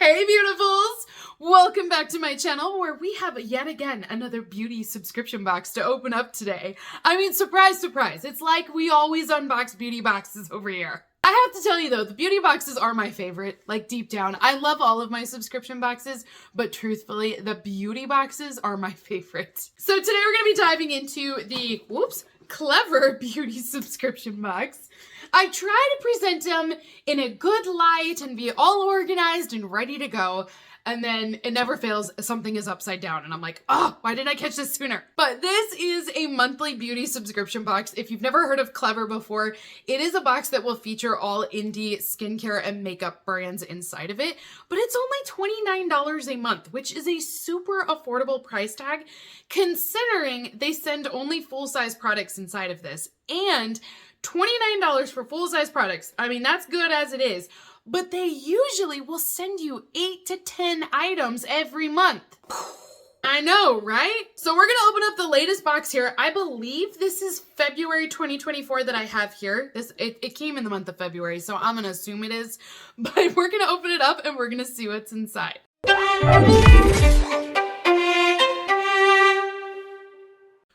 Hey beautifuls! Welcome back to my channel where we have yet again another beauty subscription box to open up today. I mean, surprise, surprise. It's like we always unbox beauty boxes over here. I have to tell you though, the beauty boxes are my favorite, like deep down. I love all of my subscription boxes, but truthfully, the beauty boxes are my favorite. So today we're gonna be diving into the, Klever beauty subscription box. I try to present them in a good light and be all organized and ready to go. And then it never fails, something is upside down. And I'm like, oh, why didn't I catch this sooner? But this is a monthly beauty subscription box. If you've never heard of Klever before, it is a box that will feature all indie skincare and makeup brands inside of it. But it's only $29 a month, which is a super affordable price tag, considering they send only full-size products inside of this. And $29 for full-size products. I mean, that's good as it is. But they usually will send you 8 to 10 items every month. I know, right? So we're gonna open up the latest box here. I believe this is February 2024 that I have here. It came in the month of February, so I'm gonna assume it is. But we're gonna open it up and we're gonna see what's inside.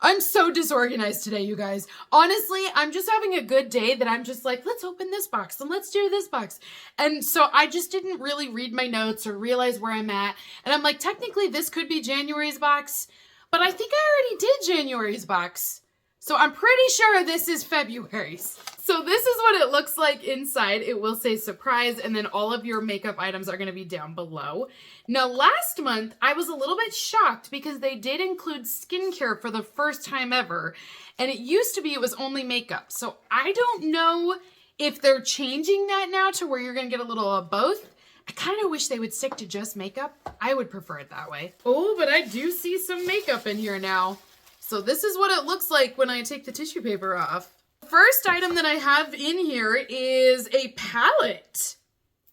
I'm so disorganized today, you guys. Honestly, I'm just having a good day that I'm just like, let's open this box and let's do this box. And so I just didn't really read my notes or realize where I'm at. And I'm like, technically this could be January's box, but I think I already did January's box. So I'm pretty sure this is February's. So this is what it looks like inside. It will say surprise, and then all of your makeup items are gonna be down below. Now last month, I was a little bit shocked because they did include skincare for the first time ever. And it used to be it was only makeup. So I don't know if they're changing that now to where you're gonna get a little of both. I kind of wish they would stick to just makeup. I would prefer it that way. Oh, but I do see some makeup in here now. So this is what it looks like when I take the tissue paper off. The first item that I have in here is a palette.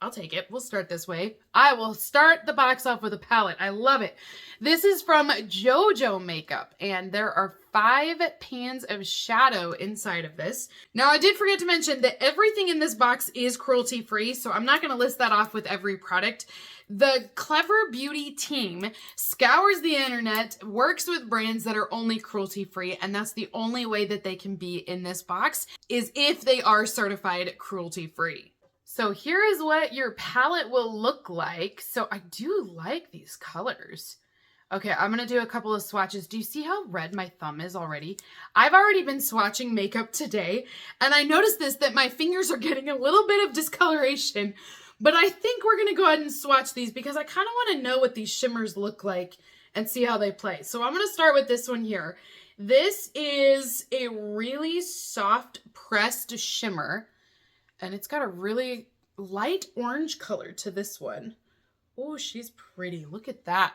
I'll take it. We'll start this way. I will start the box off with a palette. I love it. This is from JoJo Makeup, and there are 5 pans of shadow inside of this. Now, I did forget to mention that everything in this box is cruelty-free, so I'm not going to list that off with every product. The Klever Beauty team scours the internet, works with brands that are only cruelty-free, and that's the only way that they can be in this box is if they are certified cruelty-free. So here is what your palette will look like. So I do like these colors. Okay, I'm gonna do a couple of swatches. Do you see how red my thumb is already? I've already been swatching makeup today, and I noticed that my fingers are getting a little bit of discoloration. But I think we're gonna go ahead and swatch these because I kind of want to know what these shimmers look like and see how they play. So I'm gonna start with this one here. This is a really soft pressed shimmer, and it's got a really light orange color to this one. Oh, she's pretty. Look at that.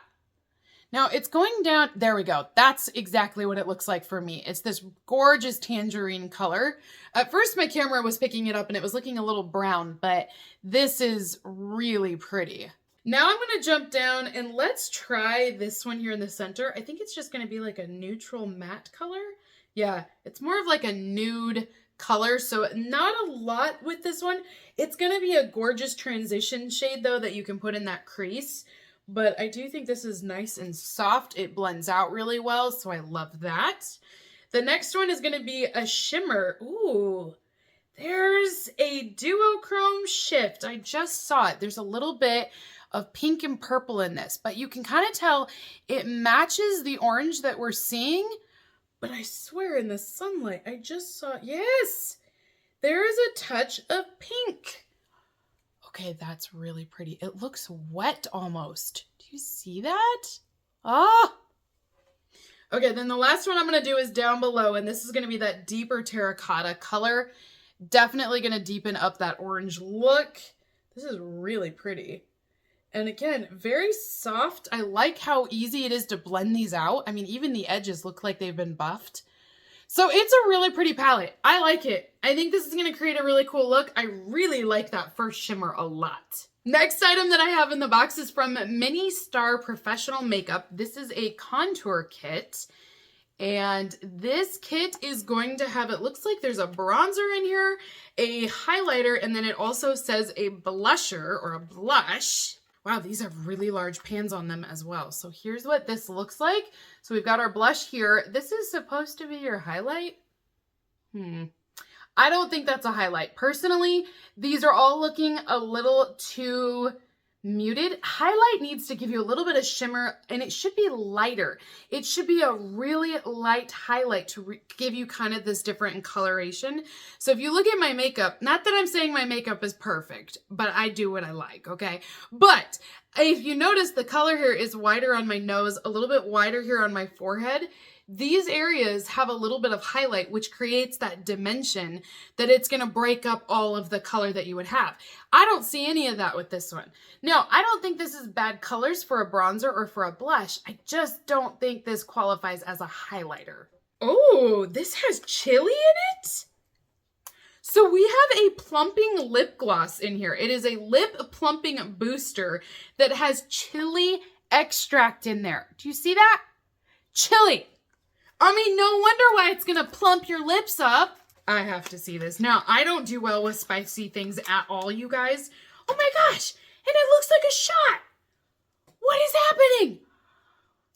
Now it's going down. There we go. That's exactly what it looks like for me. It's this gorgeous tangerine color. At first my camera was picking it up and it was looking a little brown, but this is really pretty. Now I'm going to jump down and let's try this one here in the center. I think it's just going to be like a neutral matte color. Yeah, it's more of like a nude color, so not a lot with this one. It's going to be a gorgeous transition shade though that you can put in that crease. But I do think this is nice and soft. It blends out really well, so I love that. The next one is going to be a shimmer. Ooh, there's a duochrome shift. I just saw it. There's a little bit of pink and purple in this, but you can kind of tell it matches the orange that we're seeing. But I swear in the sunlight, I just saw, yes, there is a touch of pink. Okay, that's really pretty. It looks wet almost. Do you see that? Ah! Okay, then the last one I'm going to do is down below, and this is going to be that deeper terracotta color. Definitely going to deepen up that orange look. This is really pretty. And again, very soft. I like how easy it is to blend these out. I mean, even the edges look like they've been buffed. So it's a really pretty palette. I like it. I think this is going to create a really cool look. I really like that first shimmer a lot. Next item that I have in the box is from Mini Star Professional Makeup. This is a contour kit. And this kit is going to have, it looks like there's a bronzer in here, a highlighter, and then it also says a blusher or a blush. Wow, these have really large pans on them as well. So here's what this looks like. So we've got our blush here. This is supposed to be your highlight. I don't think that's a highlight. Personally, these are all looking a little too muted. Highlight needs to give you a little bit of shimmer, and it should be lighter. It should be a really light highlight to give you kind of this different coloration. So if you look at my makeup, not that I'm saying my makeup is perfect, but I do what I like, okay? But if you notice, the color here is wider on my nose, a little bit wider here on my forehead. These areas have a little bit of highlight, which creates that dimension that it's going to break up all of the color that you would have. I don't see any of that with this one. Now, I don't think this is bad colors for a bronzer or for a blush. I just don't think this qualifies as a highlighter. Oh, this has chili in it? So we have a plumping lip gloss in here. It is a lip plumping booster that has chili extract in there. Do you see that? Chili. I mean, no wonder why it's going to plump your lips up. I have to see this. Now, I don't do well with spicy things at all, you guys. Oh my gosh. And it looks like a shot. What is happening?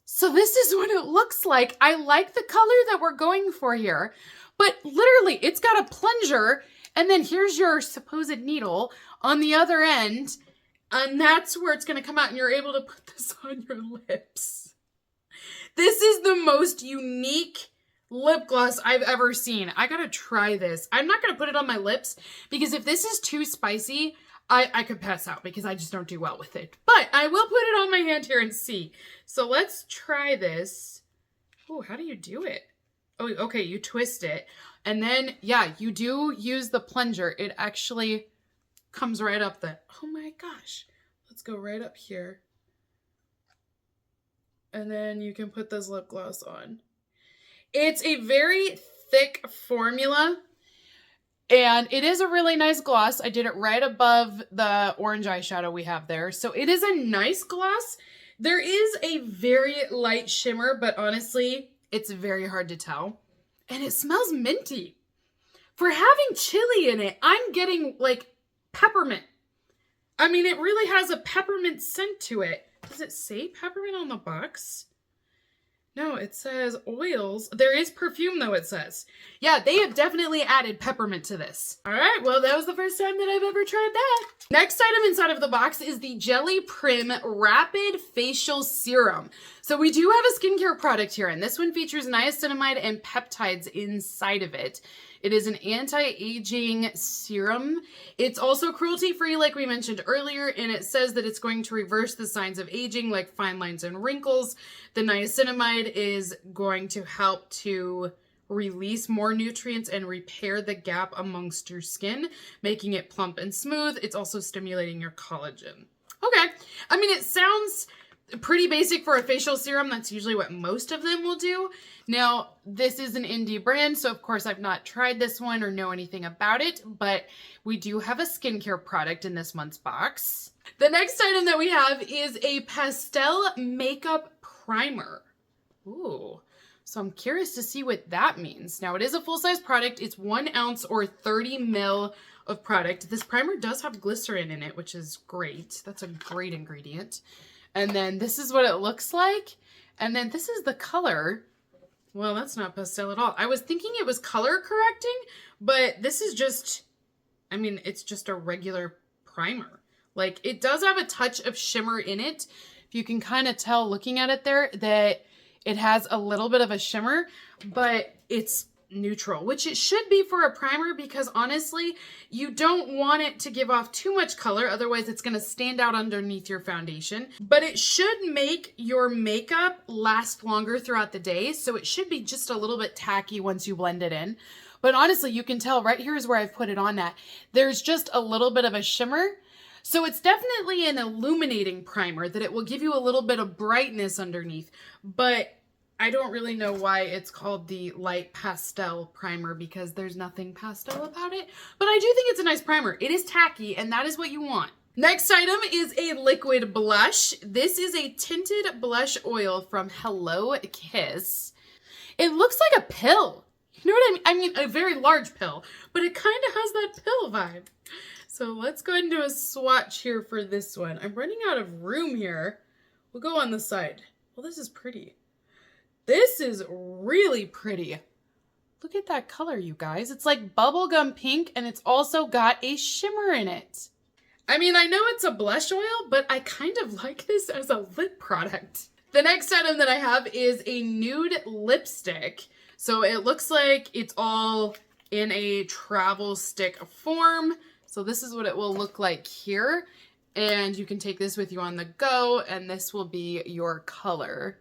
So this is what it looks like. I like the color that we're going for here. But literally, it's got a plunger. And then here's your supposed needle on the other end. And that's where it's going to come out. And you're able to put this on your lips. This is the most unique lip gloss I've ever seen. I gotta try this. I'm not gonna put it on my lips because if this is too spicy, I could pass out because I just don't do well with it. But I will put it on my hand here and see. So let's try this. Oh, how do you do it? Oh, okay, you twist it. And then, yeah, you do use the plunger. It actually comes right up the, oh my gosh. Let's go right up here. And then you can put this lip gloss on. It's a very thick formula. And it is a really nice gloss. I did it right above the orange eyeshadow we have there. So it is a nice gloss. There is a very light shimmer, but honestly, it's very hard to tell. And it smells minty. For having chili in it, I'm getting like peppermint. I mean, it really has a peppermint scent to it. Does it say peppermint on the box? No, it says oils. There is perfume though, it says. Yeah, they have definitely added peppermint to this. All right, well, that was the first time that I've ever tried that. Next item inside of the box is the Jelly Prim Rapid Facial Serum. So we do have a skincare product here, and this one features niacinamide and peptides inside of it. It is an anti-aging serum. It's also cruelty-free, like we mentioned earlier, and it says that it's going to reverse the signs of aging, like fine lines and wrinkles. The niacinamide is going to help to release more nutrients and repair the gap amongst your skin, making it plump and smooth. It's also stimulating your collagen. Okay, I mean, it sounds pretty basic for a facial serum. That's usually what most of them will do. Now, this is an indie brand, so of course I've not tried this one or know anything about it, but we do have a skincare product in this month's box. The next item that we have is a Pastel Makeup Primer. Ooh, so I'm curious to see what that means. Now, it is a full-size product. It's 1 ounce or 30 ml of product. This primer does have glycerin in it, which is great. That's a great ingredient. And then this is what it looks like. And then this is the color. Well, that's not pastel at all. I was thinking it was color correcting, but this is just, I mean, it's just a regular primer. Like, it does have a touch of shimmer in it. If you can kind of tell looking at it there that it has a little bit of a shimmer, but it's neutral, which it should be for a primer because honestly, you don't want it to give off too much color. Otherwise, it's going to stand out underneath your foundation. But it should make your makeup last longer throughout the day. So it should be just a little bit tacky once you blend it in. But honestly, you can tell right here is where I've put it on at. There's just a little bit of a shimmer. So it's definitely an illuminating primer that it will give you a little bit of brightness underneath. But I don't really know why it's called the light pastel primer because there's nothing pastel about it, but I do think it's a nice primer. It is tacky and that is what you want. Next item is a liquid blush. This is a tinted blush oil from Hello Kiss. It looks like a pill. You know what I mean? I mean, a very large pill, but it kind of has that pill vibe. So let's go ahead and do a swatch here for this one. I'm running out of room here. We'll go on the side. Well, this is pretty. This is really pretty. Look at that color, you guys. It's like bubblegum pink, and it's also got a shimmer in it. I mean, I know it's a blush oil, but I kind of like this as a lip product. The next item that I have is a nude lipstick. So it looks like it's all in a travel stick form. So this is what it will look like here. And you can take this with you on the go, and this will be your color.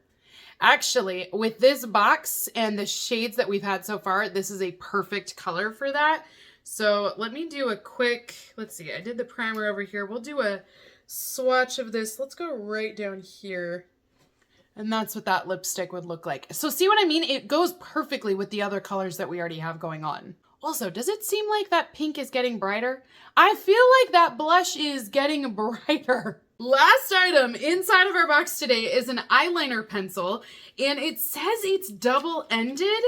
Actually, with this box and the shades that we've had so far, this is a perfect color for that. So let me do a quick, let's see, I did the primer over here. We'll do a swatch of this. Let's go right down here. And that's what that lipstick would look like. So see what I mean? It goes perfectly with the other colors that we already have going on. Also, does it seem like that pink is getting brighter? I feel like that blush is getting brighter. Last item inside of our box today is an eyeliner pencil, and it says it's double-ended.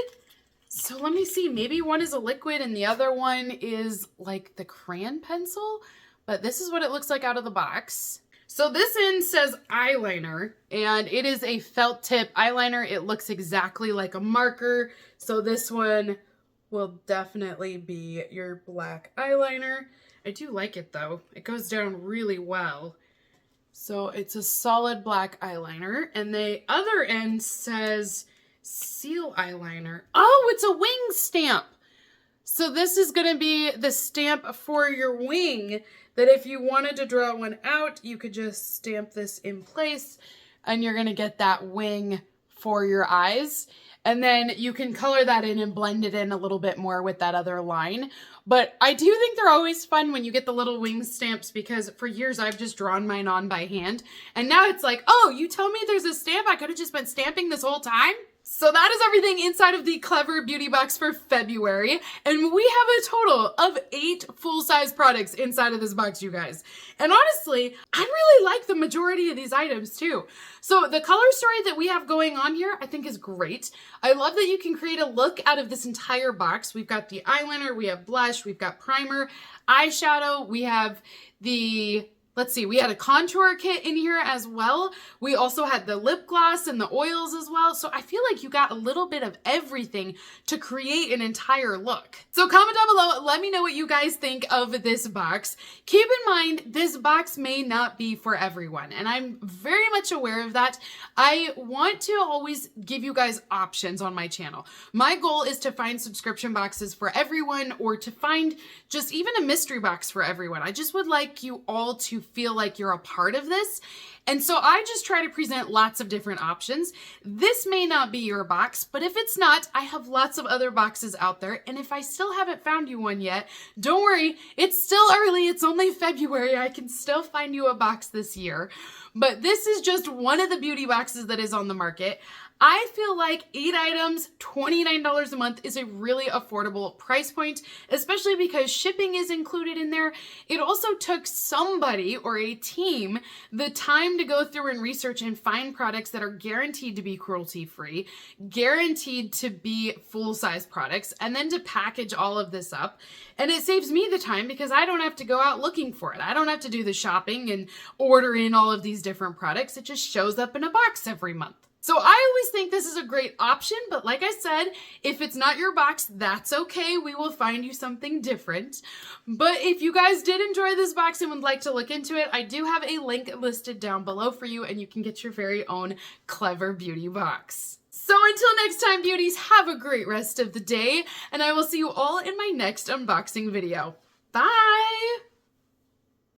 So let me see, maybe one is a liquid and the other one is like the crayon pencil, but this is what it looks like out of the box. So this end says eyeliner, and it is a felt tip eyeliner. It looks exactly like a marker. So this one will definitely be your black eyeliner. I do like it though. It goes down really well. So it's a solid black eyeliner, and the other end says seal eyeliner. Oh, it's a wing stamp. So this is going to be the stamp for your wing, that if you wanted to draw one out, you could just stamp this in place and you're going to get that wing for your eyes. And then you can color that in and blend it in a little bit more with that other line. But I do think they're always fun when you get the little wing stamps, because for years I've just drawn mine on by hand. And now it's like, oh, you tell me there's a stamp? I could have just been stamping this whole time? So that is everything inside of the Klever Beauty Box for February. And we have a total of 8 full-size products inside of this box, you guys. And honestly, I really like the majority of these items too. So the color story that we have going on here, I think is great. I love that you can create a look out of this entire box. We've got the eyeliner, we have blush, we've got primer, eyeshadow, we have the... Let's see, we had a contour kit in here as well. We also had the lip gloss and the oils as well. So I feel like you got a little bit of everything to create an entire look. So comment down below, let me know what you guys think of this box. Keep in mind, this box may not be for everyone, and I'm very much aware of that. I want to always give you guys options on my channel. My goal is to find subscription boxes for everyone, or to find just even a mystery box for everyone. I just would like you all to feel like you're a part of this. And so I just try to present lots of different options. This may not be your box, but if it's not, I have lots of other boxes out there. And if I still haven't found you one yet, don't worry, it's still early. It's only February. I can still find you a box this year. But this is just one of the beauty boxes that is on the market. I feel like 8 items, $29 a month is a really affordable price point, especially because shipping is included in there. It also took somebody or a team the time to go through and research and find products that are guaranteed to be cruelty-free, guaranteed to be full-size products, and then to package all of this up. And it saves me the time because I don't have to go out looking for it. I don't have to do the shopping and order in all of these different products. It just shows up in a box every month. So I always think this is a great option, but like I said, if it's not your box, that's okay. We will find you something different. But if you guys did enjoy this box and would like to look into it, I do have a link listed down below for you, and you can get your very own Klever beauty box. So until next time, beauties, have a great rest of the day, and I will see you all in my next unboxing video. Bye!